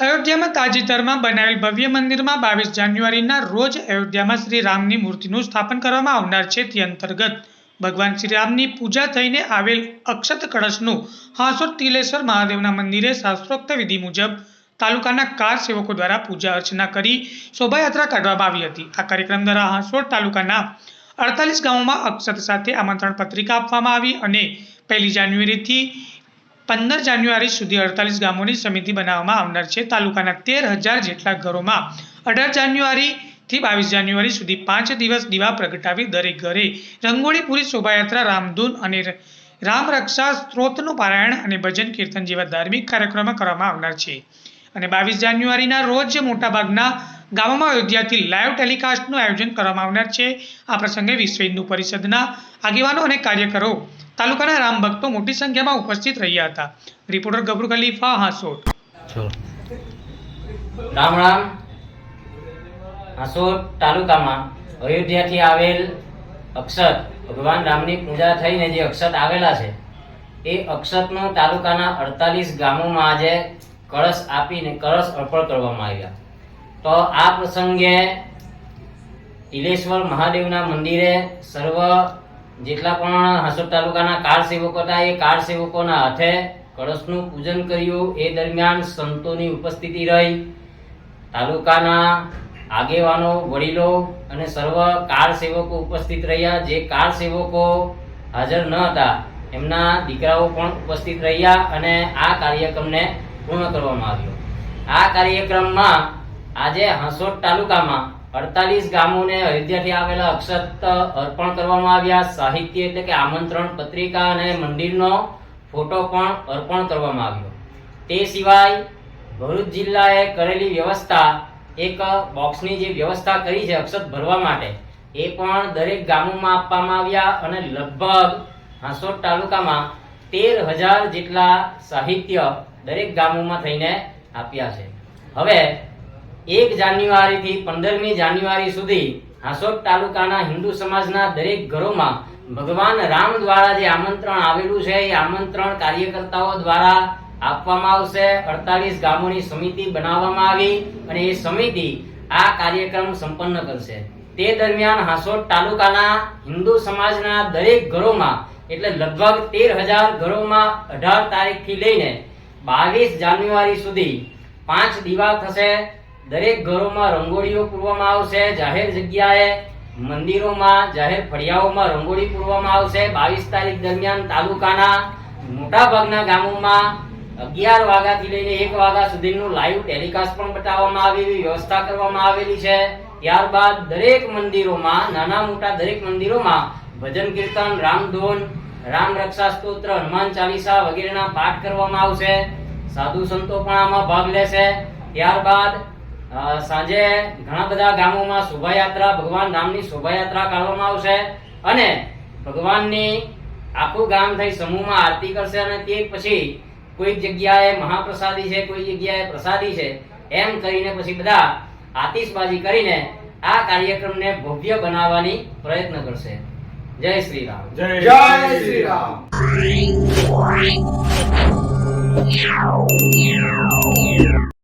અયોધ્યામાં તાજેતરમાં બનાવેલ ભવ્ય મંદિરમાં 22 જાન્યુઆરીના રોજ અયોધ્યામાં શ્રી રામની મૂર્તિનું સ્થાપન કરવામાં આવનાર છે। તે અંતર્ગત ભગવાન શ્રી રામની પૂજા થઈને આવેલ અક્ષત કળશનું હાંસોટ તિલેશ્વર મહાદેવના મંદિરે શાસ્ત્રોક્ત વિધિ મુજબ તાલુકાના કાર સેવકો દ્વારા પૂજા અર્ચના કરી શોભાયાત્રા કાઢવામાં આવી હતી। આ કાર્યક્રમ દ્વારા હાંસોટ તાલુકાના 48 ગામોમાં અક્ષત સાથે આમંત્રણ પત્રિકા આપવામાં આવી અને 1 જાન્યુઆરીથી 15 જાન્યુઆરી સુધી 48 ગામોની સમિતિ બનાવવામાં આવનાર છે। તાલુકાના 13,000 જેટલા ઘરોમાં 18 જાન્યુઆરીથી 22 જાન્યુઆરી સુધી 5 દિવસ દીવા પ્રગટાવી દરેક ઘરે રંગોળી પૂરી શોભાયાત્રા, રામધૂન અને રામ રક્ષા સ્ત્રોતનું પારાયણ અને ભજન કીર્તન જેવા ધાર્મિક કાર્યક્રમો કરવામાં આવનાર છે અને 22 જાન્યુઆરીના રોજ મોટાભાગના ગામોમાં અયોધ્યાથી લાઈવ ટેલિકાસ્ટનું આયોજન કરવામાં આવનાર છે। આ પ્રસંગે વિશ્વ હિન્દુ પરિષદના આગેવાનો અને કાર્યકરો, તાલુકાના રામ ભક્તો મોટી સંખ્યામાં ઉપસ્થિત રહ્યા હતા। રિપોર્ટર ગબરુ ખલીફા, હાંસોટ। રામ રામ। હાંસોટ તાલુકામાં અયોધ્યાથી આવેલ અક્ષત, ભગવાન રામની પૂજા થઈને જે અક્ષત આવેલા છે એ અક્ષતનો તાલુકાના 48 ગામોમાં આજે કળશ આપીને કળશ અર્પણ કરવામાં આવ્યા। તો આ પ્રસંગે તિલેશ્વર મહાદેવના મંદિરે સર્વ જેટલા પણ હાંસોટ તાલુકાના કાર સેવકો હતા એ કાર સેવકોના હાથે કળશનું પૂજન કર્યું। એ દરમિયાન સંતોની ઉપસ્થિતિ રહી, તાલુકાના આગેવાનો, વડીલો અને સર્વ કાર સેવકો ઉપસ્થિત રહ્યા। જે કાર સેવકો હાજર ન હતા એમના દીકરાઓ પણ ઉપસ્થિત રહ્યા અને આ કાર્યક્રમને પૂર્ણ કરવામાં આવ્યો। આ કાર્યક્રમમાં આજે હાંસોટ તાલુકામાં 48 ગામોને અયોધ્યાથી આવેલા અક્ષત અર્પણ કરવામાં આવ્યા। સાહિત્ય એટલે કે આમંત્રણ પત્રિકા અને મંદિરનો ફોટો પણ અર્પણ કરવામાં આવ્યો। તે સિવાય ભરૂચ જિલ્લાએ કરેલી વ્યવસ્થા, એક બોક્સની જે વ્યવસ્થા કરી છે અક્ષત ભરવા માટે, એ પણ દરેક ગામોમાં આપવામાં આવ્યા અને લગભગ હાંસોટ તાલુકામાં 13,000 જેટલા સાહિત્ય દરેક ગામોમાં થઈને આપ્યા છે। હવે 1 જાન્યુઆરીથી 15મી જાન્યુઆરી સુધી હાંસોટ તાલુકાના હિન્દુ સમાજના દરેક ઘરોમાં ભગવાન રામ દ્વારા જે આમંત્રણ આવેલું છે એ આમંત્રણ કાર્યકર્તાઓ દ્વારા આપવામાં આવશે। 48 ગામોની સમિતિ બનાવવામાં આવી અને એ સમિતિ આ કાર્યક્રમ સંપન્ન કરશે। તે દરમિયાન હાંસોટ તાલુકાના હિન્દુ સમાજના દરેક ઘરોમાં એટલે લગભગ 13,000 ઘરોમાં 18 તારીખથી લઈને 22 જાન્યુઆરી સુધી 5 દીવા થશે। દરેક ઘરોમાં રંગોળીઓ પૂરવામાં આવશે। જાહેર જગ્યાએ, મંદિરોમાં, જાહેર ફળિયાઓમાં રંગોળી પૂરવામાં આવશે। 22 તારીખ દરમિયાન તાલુકાના મોટા ભાગના ગામોમાં 11 વાગ્યાથી લઈને 1 વાગ્યા સુધીનું લાઈવ ટેલિકાસ્ટ પણ બતાવવામાં આવે એવી વ્યવસ્થા કરવામાં આવેલી છે। ત્યારબાદ દરેક મંદિરોમાં, નાના મોટા દરેક મંદિરોમાં ભજન કીર્તન, રામધૂન, રામ રક્ષા સ્તોત્ર, હનુમાન ચાલીસા વગેરેના પાઠ કરવામાં આવશે। સાધુ સંતો પણ આમાં ભાગ લેશે। ત્યારબાદ સાંજે ઘણા બધા ગામોમાં શોભાયાત્રા, ભગવાન રામની શોભાયાત્રા કાઢવામાં આવશે અને ભગવાનની આખું ગામ થઈ સમૂહમાં આરતી કરશે અને તે પછી કોઈક જગ્યાએ મહાપ્રસાદી છે, કોઈ જગ્યાએ પ્રસાદી છે, એમ કરીને પછી બધા આતિશબાજી કરીને આ કાર્યક્રમને ભવ્ય બનાવવાની પ્રયત્ન કરશે। જય શ્રી રામ। જય શ્રી રામ।